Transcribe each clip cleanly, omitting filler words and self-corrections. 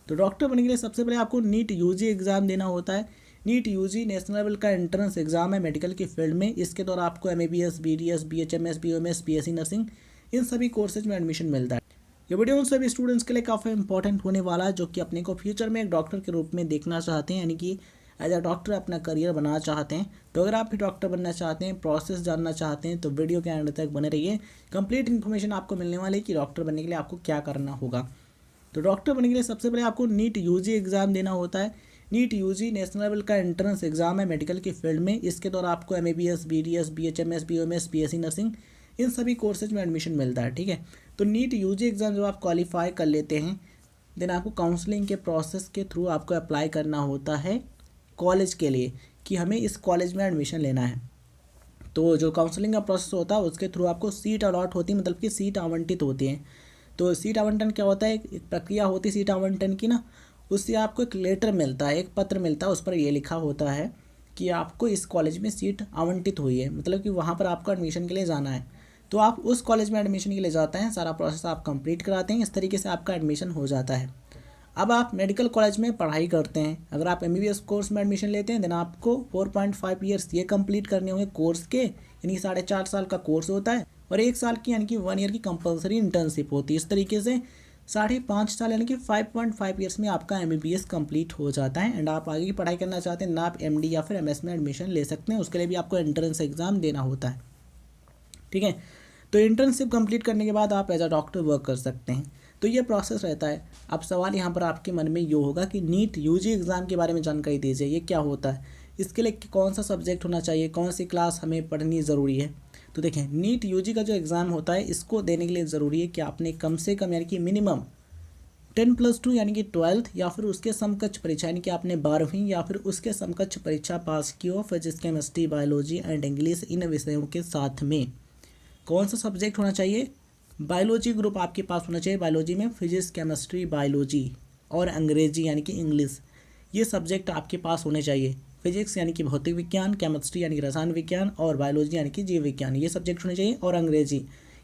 तो डॉक्टर बनने के लिए सबसे पहले आपको नीट यूजी एग्ज़ाम देना होता है। नीट यूजी नेशनल लेवल का एंट्रेंस एग्जाम है मेडिकल की फील्ड में। इसके द्वारा आपको MBBS, BDS, BHMS, BOMS, BSc nursing इन सभी कोर्सेज में एडमिशन मिलता है। ये वीडियो उन सभी स्टूडेंट्स के लिए काफ़ी इंपॉर्टेंट होने वाला है जो कि अपने को फ्यूचर में एक डॉक्टर के रूप में देखना चाहते हैं, यानी कि एज अ डॉक्टर अपना करियर बनाना चाहते हैं। तो अगर आप भी डॉक्टर बनना चाहते हैं, प्रोसेस जानना चाहते हैं, तो वीडियो के एंड तक बने रहिए। कंप्लीट इन्फॉर्मेशन आपको मिलने वाली है कि डॉक्टर बनने के लिए आपको क्या करना होगा। तो डॉक्टर बनने के लिए सबसे पहले आपको नीट यूजी एग्ज़ाम देना होता है। नीट यूजी नेशनल लेवल का एंट्रेंस एग्जाम है मेडिकल की फील्ड में। इसके द्वारा आपको MBBS, BDS, BHMS, BOMS, BSc nursing इन सभी कोर्सेज में एडमिशन मिलता है। ठीक है, तो नीट यूजी एग्ज़ाम जब आप क्वालिफाई कर लेते हैं देन आपको काउंसलिंग के प्रोसेस के थ्रू आपको अप्लाई करना होता है कॉलेज के लिए कि हमें इस कॉलेज में एडमिशन लेना है। तो जो काउंसलिंग का प्रोसेस होता है उसके थ्रू आपको सीट अलॉट होती है, मतलब कि सीट आवंटित होती हैं। तो सीट आवंटन क्या होता है, एक प्रक्रिया होती है सीट आवंटन की ना, उससे आपको एक लेटर मिलता है, एक पत्र मिलता है, उस पर ये लिखा होता है कि आपको इस कॉलेज में सीट आवंटित हुई है, मतलब कि वहाँ पर आपको एडमिशन के लिए जाना है। तो आप उस कॉलेज में एडमिशन के लिए जाते हैं, सारा प्रोसेस आप कंप्लीट कराते हैं, इस तरीके से आपका एडमिशन हो जाता है। अब आप मेडिकल कॉलेज में पढ़ाई करते हैं, अगर आप एमबीबीएस कोर्स में एडमिशन लेते हैं देन आपको 4.5 ईयर्स ये कंप्लीट करने होंगे कोर्स के, यानी 4.5 साल का कोर्स होता है, और 1 साल की यानी कि 1 ईयर की कंपलसरी इंटर्नशिप होती है। इस तरीके से 5.5 साल यानी कि 5.5 ईयर्स में आपका एमबीबीएस कंप्लीट हो जाता है। एंड आप आगे की पढ़ाई करना चाहते हैं ना, आप एमडी या फिर एमएस में एडमिशन ले सकते हैं, उसके लिए भी आपको एंट्रेंस एग्जाम देना होता है। ठीक है, तो इंटर्नशिप कंप्लीट करने के बाद आप एज अ डॉक्टर वर्क कर सकते हैं। तो ये प्रोसेस रहता है। अब सवाल यहाँ पर आपके मन में ये होगा कि नीट यूजी एग्ज़ाम के बारे में जानकारी दीजिए, ये क्या होता है, इसके लिए कौन सा सब्जेक्ट होना चाहिए, कौन सी क्लास हमें पढ़नी ज़रूरी है। तो देखें, नीट यूजी का जो एग्ज़ाम होता है इसको देने के लिए ज़रूरी है कि आपने कम से कम यानी कि मिनिमम 10+2 यानी कि 12th या फिर उसके समकक्ष परीक्षा यानी कि आपने 12वीं या फिर उसके समकक्ष परीक्षा पास की हो physics, chemistry, biology and English in विषयों के साथ में। कौन सा सब्जेक्ट होना चाहिए, बायोलॉजी ग्रुप आपके पास होना चाहिए। बायोलॉजी में फिजिक्स, केमिस्ट्री, बायोलॉजी और अंग्रेजी यानी कि इंग्लिश, ये सब्जेक्ट आपके पास होने चाहिए। फिजिक्स यानी कि भौतिक विज्ञान, केमिस्ट्री यानी कि रसायन विज्ञान और बायोलॉजी यानी कि जीव विज्ञान, ये सब्जेक्ट होने चाहिए। और अंग्रेजी,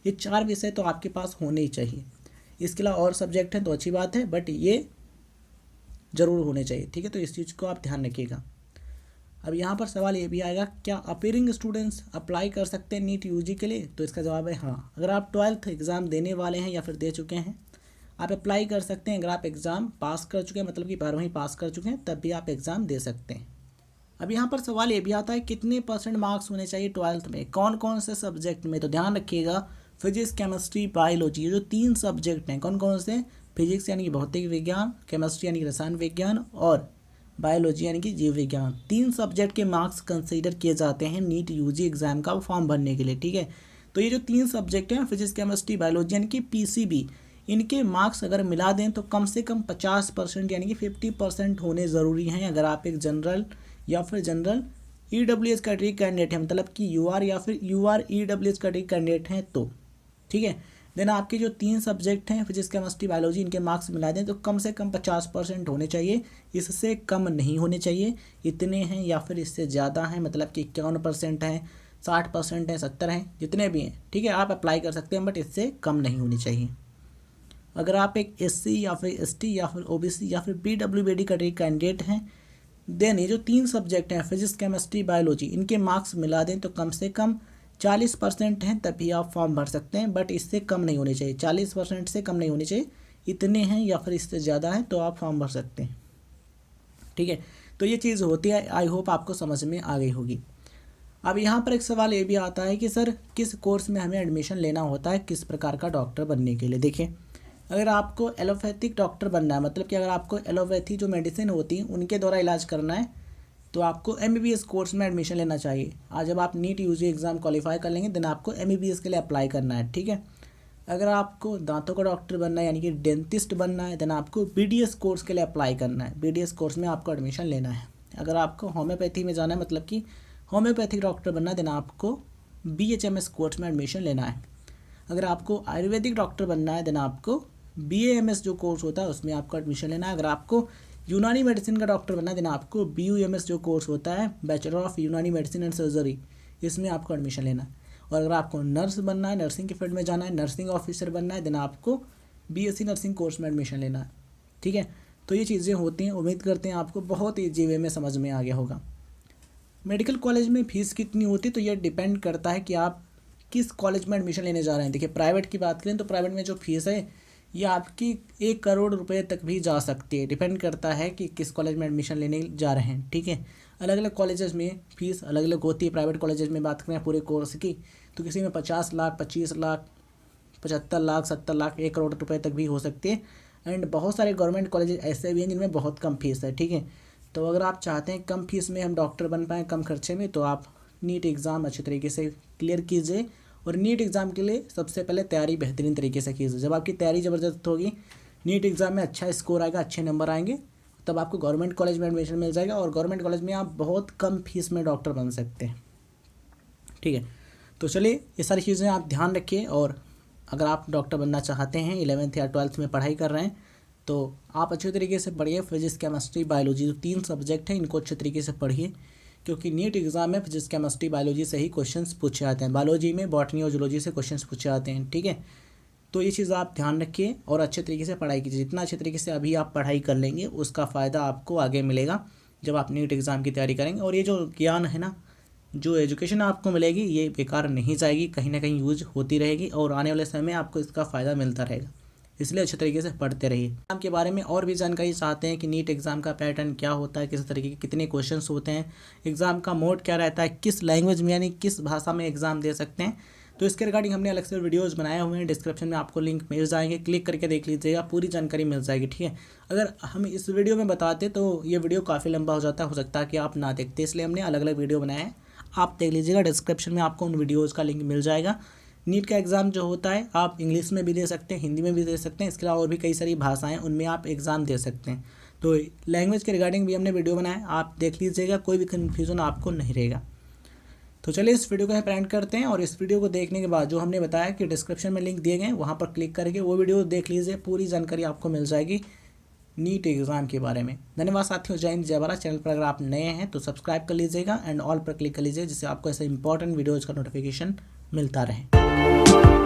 ये 4 विषय तो आपके पास होने ही चाहिए। इसके अलावा और सब्जेक्ट हैं तो अच्छी बात है, बट ये ज़रूर होने चाहिए। ठीक है, तो इस चीज़ को आप ध्यान रखिएगा। अब यहाँ पर सवाल ये भी आएगा, क्या अपीयरिंग स्टूडेंट्स अप्लाई कर सकते हैं नीट यूजी के लिए? तो इसका जवाब है हाँ। अगर आप 12th एग्ज़ाम देने वाले हैं या फिर दे चुके हैं, आप अप्लाई कर सकते हैं। अगर आप एग्ज़ाम पास कर चुके हैं, मतलब कि 12वीं पास कर चुके हैं, तब भी आप एग्ज़ाम दे सकते हैं। अब यहाँ पर सवाल ये भी आता है, कितने % मार्क्स होने चाहिए 12th में, कौन कौन से सब्जेक्ट में? तो ध्यान रखिएगा, फिजिक्स, केमिस्ट्री, बायोलॉजी, ये जो 3 सब्जेक्ट हैं, कौन कौन से? फिजिक्स यानी कि भौतिक विज्ञान, केमिस्ट्री यानी कि रसायन विज्ञान और बायोलॉजी यानी कि जीव विज्ञान, 3 सब्जेक्ट के मार्क्स कंसीडर किए जाते हैं नीट यूजी एग्ज़ाम का फॉर्म भरने के लिए। ठीक है, तो ये जो 3 सब्जेक्ट हैं, फिजिक्स, केमिस्ट्री, बायोलॉजी यानी कि पीसीबी, इनके मार्क्स अगर मिला दें तो कम से कम 50% यानी कि 50% होने ज़रूरी हैं। अगर आप एक जनरल या फिर जनरल ईडब्ल्यूएस कैटेगरी कैंडिडेट हैं, मतलब कि यूआर या फिर यूआर ईडब्ल्यूएस कैटेगरी कैंडिडेट हैं तो। ठीक है, देन आपके जो 3 सब्जेक्ट हैं फिजिक्स, केमिस्ट्री, बायोलॉजी, इनके मार्क्स मिला दें तो कम से कम 50% होने चाहिए, इससे कम नहीं होने चाहिए। इतने हैं या फिर इससे ज़्यादा हैं, मतलब कि 51% हैं, 60% हैं, 70 हैं, जितने भी हैं, ठीक है, आप अप्लाई कर सकते हैं, बट इससे कम नहीं होनी चाहिए। अगर आप एक एससी या फिर एसटी या फिर ओबीसी या फिर पीडब्ल्यूबीडी कैटेगरी कैंडिडेट हैं, देन ये जो 3 सब्जेक्ट हैं फिजिक्स, केमिस्ट्री, बायोलॉजी, इनके मार्क्स मिला दें तो कम से कम 40% हैं, तभी आप फॉर्म भर सकते हैं, बट इससे कम नहीं होनी चाहिए। 40% से कम नहीं होनी चाहिए, इतने हैं या फिर इससे ज़्यादा हैं तो आप फॉर्म भर सकते हैं। ठीक है, तो ये चीज़ होती है। आई होप आपको समझ में आ गई होगी। अब यहाँ पर एक सवाल ये भी आता है कि सर किस कोर्स में हमें एडमिशन लेना होता है किस प्रकार का डॉक्टर बनने के लिए? देखिए, अगर आपको एलोपैथिक डॉक्टर बनना है, मतलब कि अगर आपको एलोपैथी जो मेडिसिन होती है उनके द्वारा इलाज करना है, तो आपको एमबीबीएस कोर्स में एडमिशन लेना चाहिए। आज जब आप नीट यूजी एग्ज़ाम क्वालिफाई कर लेंगे देन आपको एमबीबीएस के लिए अप्लाई करना है। ठीक है, अगर आपको दांतों का डॉक्टर बनना है यानी कि डेंटिस्ट बनना है देन आपको बीडीएस कोर्स के लिए अप्लाई करना है, बीडीएस कोर्स में आपको एडमिशन लेना है। अगर आपको होम्योपैथी में जाना है, मतलब कि होम्योपैथिक डॉक्टर बनना है, देन आपको बीएचएमएस कोर्स में एडमिशन लेना है। अगर आपको आयुर्वेदिक डॉक्टर बनना है देन आपको बीएएमएस जो कोर्स होता है उसमें आपको एडमिशन लेना है। अगर आपको यूनानी मेडिसिन का डॉक्टर बनना है देन आपको बीयूएमएस जो कोर्स होता है, बैचलर ऑफ यूनानी मेडिसिन एंड सर्जरी, इसमें आपको एडमिशन लेना है। और अगर आपको नर्स बनना है, नर्सिंग के फील्ड में जाना है, नर्सिंग ऑफिसर बनना है, देन आपको बीएससी नर्सिंग कोर्स में एडमिशन लेना है। ठीक है, तो ये चीज़ें होती हैं। उम्मीद करते हैं आपको बहुत ईजी वे में समझ में आ गया होगा। मेडिकल कॉलेज में फ़ीस कितनी होती है, तो ये डिपेंड करता है कि आप किस कॉलेज में एडमिशन लेने जा रहे हैं। देखिए प्राइवेट की बात करें तो प्राइवेट में जो फीस है ये आपकी 1 करोड़ रुपए तक भी जा सकती है। डिपेंड करता है कि किस कॉलेज में एडमिशन लेने जा रहे हैं, ठीक है। अलग अलग कॉलेजेस में फ़ीस अलग अलग होती है। प्राइवेट कॉलेजेस में बात करें पूरे कोर्स की तो किसी में 50 लाख, 25 लाख, 75 लाख, 70 लाख, 1 करोड़ रुपए तक भी हो सकती है। एंड बहुत सारे गवर्नमेंट कॉलेज ऐसे भी हैं जिनमें बहुत कम फीस है, ठीक है। तो अगर आप चाहते हैं कम फीस में हम डॉक्टर बन पाएँ कम खर्चे में, तो आप नीट एग्ज़ाम अच्छे तरीके से क्लियर कीजिए। और नीट एग्ज़ाम के लिए सबसे पहले तैयारी बेहतरीन तरीके से कीजिए। जब आपकी तैयारी ज़बरदस्त होगी, नीट एग्ज़ाम में अच्छा स्कोर आएगा, अच्छे नंबर आएंगे, तब आपको गवर्नमेंट कॉलेज में एडमिशन मिल जाएगा। और गवर्नमेंट कॉलेज में आप बहुत कम फीस में डॉक्टर बन सकते हैं, ठीक है। तो चलिए ये सारी चीज़ें आप ध्यान रखिए। और अगर आप डॉक्टर बनना चाहते हैं, 11th या 12th में पढ़ाई कर रहे हैं, तो आप अच्छे तरीके से पढ़िए। फिजिक्स, केमिस्ट्री, बायोलॉजी जो 3 सब्जेक्ट हैं इनको अच्छे तरीके से पढ़िए, क्योंकि नीट एग्ज़ाम में फिजिक्स, केमिस्ट्री, बायोलॉजी से ही क्वेश्चंस पूछे आते हैं। बायोलॉजी में बॉटनी और जूलॉजी से क्वेश्चंस पूछे आते हैं, ठीक है। तो ये चीज़ आप ध्यान रखिए और अच्छे तरीके से पढ़ाई कीजिए। जितना अच्छे तरीके से अभी आप पढ़ाई कर लेंगे उसका फ़ायदा आपको आगे मिलेगा जब आप नीट एग्ज़ाम की तैयारी करेंगे। और ये जो ज्ञान है ना, जो एजुकेशन आपको मिलेगी, ये बेकार नहीं जाएगी, कहीं ना कहीं यूज होती रहेगी और आने वाले समय में आपको इसका फ़ायदा मिलता रहेगा। इसलिए अच्छे तरीके से पढ़ते रहिए। एग्ज़ाम के बारे में और भी जानकारी चाहते हैं कि नीट एग्ज़ाम का पैटर्न क्या होता है, किस तरीके के कितने क्वेश्चंस होते हैं, एग्ज़ाम का मोड क्या रहता है, किस लैंग्वेज में यानी किस भाषा में एग्ज़ाम दे सकते हैं, तो इसके रिगार्डिंग हमने अलग से वीडियोज़ बनाए हुए हैं। डिस्क्रिप्शन में आपको लिंक मिल जाएंगे, क्लिक करके देख लीजिएगा, पूरी जानकारी मिल जाएगी, ठीक है। अगर हम इस वीडियो में बताते तो ये वीडियो काफ़ी लंबा हो सकता है कि आप ना देखते, इसलिए हमने अलग अलग वीडियो बनाए हैं। आप देख लीजिएगा, डिस्क्रिप्शन में आपको उन वीडियोज़ का लिंक मिल जाएगा। नीट का एग्ज़ाम जो होता है आप इंग्लिश में भी दे सकते हैं, हिंदी में भी दे सकते हैं, इसके अलावा और भी कई सारी भाषाएं उनमें आप एग्ज़ाम दे सकते हैं। तो लैंग्वेज के रिगार्डिंग भी हमने वीडियो बनाया, आप देख लीजिएगा, कोई भी कन्फ्यूज़न आपको नहीं रहेगा। तो चलिए इस वीडियो को यहाँ एंड करते हैं। और इस वीडियो को देखने के बाद जो हमने बताया कि डिस्क्रिप्शन में लिंक दिए गए हैं, वहाँ पर क्लिक करके वो वीडियो देख लीजिए, पूरी जानकारी आपको मिल जाएगी नीट एग्ज़ाम के बारे में। धन्यवाद साथियों, जय हिंद, जय भारत। चैनल पर अगर आप नए हैं तो सब्सक्राइब कर लीजिएगा एंड ऑल पर क्लिक कर लीजिए, जिससे आपको ऐसे इंपॉर्टेंट वीडियोज़ का नोटिफिकेशन मिलता रहे।